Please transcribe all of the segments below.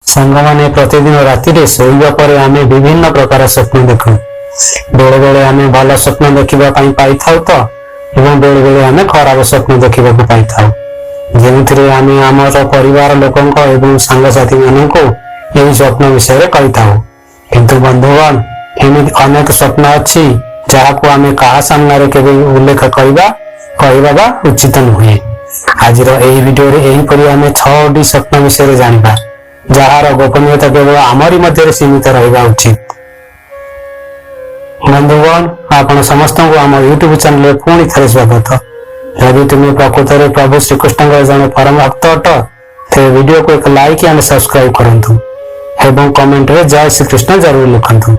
सांग माने प्रतिदिन राति शोवा पर आम विभिन्न प्रकार स्वप्न देखु। बेले बेले आम भल स्वप्न देखा पाई था तो एवं बेले बेले आम खराब स्वप्न देखा पाई था जो आम आमर परिवार लोकों सांगसाथी मानक यही स्वप्न विषय कही था। किंतु बंधुगण एमती अनेक स्वप्न अच्छी जहां आम क्या सामने केवल उल्लेख कहवा उचित नुहे। आज भिडियो यहीपरि आम 6टी स्वप्न विषय जाना जार गोपनीयता केवल आमरी मध्य सीमित रहा उचित। बंधुगण आपण समस्त को आम यूट्यूब चैनल पुणी थे स्वागत। यदि तुम्हें प्रकृत में प्रभु श्रीकृष्ण जड़े परम भक्त अट तेरे वीडियो को एक लाइक एंड सब्सक्राइब करंतु एवं कमेंट रे जय श्रीकृष्ण जरूर लिखंतु।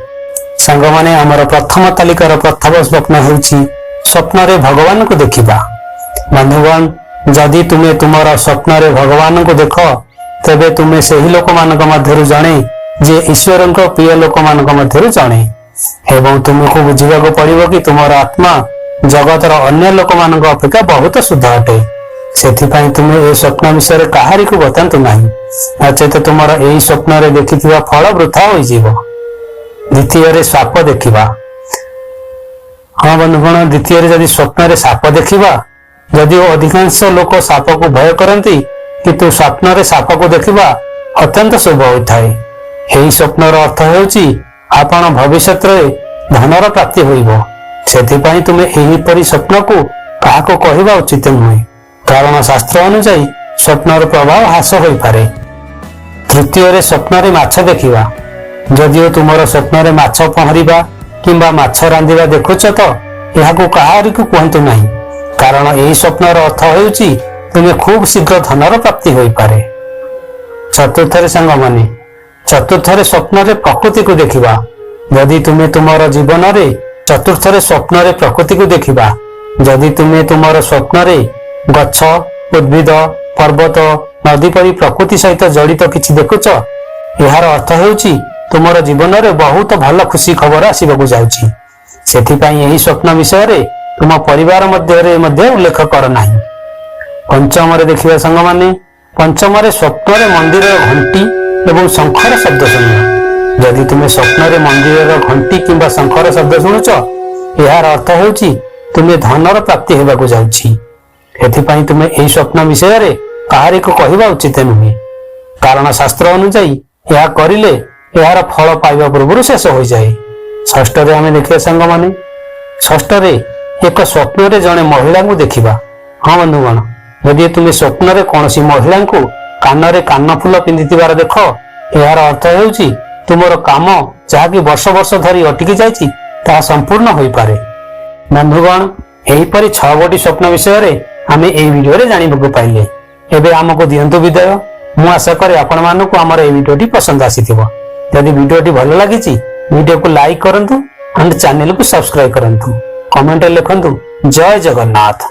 सांग माने आमर प्रथम तालिकार प्रथम स्वप्न होउछि स्वप्न रे भगवान को देखिबा। बंधुगण जदि तुम्हें तुमर स्वप्न रे भगवान को देख तेबे तुम्हें से ही लोक मानक मध्यरु जणे जे ईश्वर प्रिय लोक मानक मध्यरु जणे एवं तुमको बुझिबाको पड़िबो कि तुमर आत्मा जगतर अन्य लोक मानक अपेक्षा बहुत शुद्ध अटे। सेथिपाई तुमे ए स्वप्न विषय कहारी को बतांतु नाही नचेत तुमर एही स्वप्न रे देखिथिबा फल वृथा होई जीवो। द्वितीय रे साप देखिबा। हाँ बंधुगण द्वितीय रे यदि स्वप्न रे साप देखिबा यदि अधिकांश लोक साप को भय करती किंतु स्वप्न रे साप को देखिबा अत्यंत शुभ होता है। यही स्वप्नर अर्थ होउछि आपण भविष्यत रे धनर प्राप्ति होइबो। सेथिपाई तुमे एहीपरि स्वप्न को काहाको कहिबा उचित नुहे कारण शास्त्र अनुसार स्वप्नर प्रभाव ह्रास होई पारे। तृतीय रे स्वप्न रे माछ देखिबा। जदिओ तुमर स्वप्न रे माछ पहरिबा किंबा माछ रांधिबा देखुछ तो एहाको काहारी को कहंतु नाही कारण एही स्वप्नर अर्थ होउछि तुम्हें खूब शीघ्र धनर प्राप्ति होई पारे। चतुर्थ रे सांग माने चतुर्थ रे स्वप्न रे प्रकृति को देखिबा। यदि तुम्हें तुमर जीवन रे चतुर्थ रे स्वप्न रे प्रकृति को देखिबा यदि तुम्हें तुमर स्वप्न रे गछ उद्भिद पर्वत नदी परी प्रकृति सहित जड़ित किछि देखुछ यार अर्थ हेउछि तुमर जीवन रे बहुत भल खुशी खबर आसीबाकू जाउछि। सेथिपाई एही स्वप्न विषय रे तुम परिवार मध्य उल्लेख कर नाही। पंचम रे देखिबा संग माने पंचम रे स्वप्न रे मंदिर घंटी एवं शंखर शब्द शुणिबा। यदि तुम स्वप्न रे मंदिर घंटी किंबा शंखर शब्द शुणुच यार अर्थ हेउछि तुमे धनर प्राप्ति हेबाकू जाउछि। एथिपाई तुमे एही स्वप्न विषय रे काहारी को कहिबा उचित नुहे कारण शास्त्र अनुसार यह करिले यार फल पाइबा पूर्व शेष हो जाए। षष्ठ रे आमे देखिबा संग माने षष्ठ रे एक स्वप्न रे जणे महिला को देखिबा। हाँ बंधुगण यदि तुम्हें स्वप्न रे कौनसी महिला को कान रे कान फूल पिंधिथिबार देख यार अर्थ हेउछि तुमर काम जहाँकि वर्ष वर्ष धरी अटकी जाइछि ताहा संपूर्ण होई पारे। बंधुगण एहीपरि 6 स्वप्न विषय रे आमे एही वीडियो रे जानिबाकू पाइले। एबे हमको दियंतु विदाय। मु आशा करे आपण मानकु हमर एही वीडियोटी पसंद आसीथिबो। यदि वीडियोटी भल लागिछि वीडियो को लाइक करंतु एंड चैनल को सब्सक्राइब करंतु। कमेंट लिखंतु जय जगन्नाथ।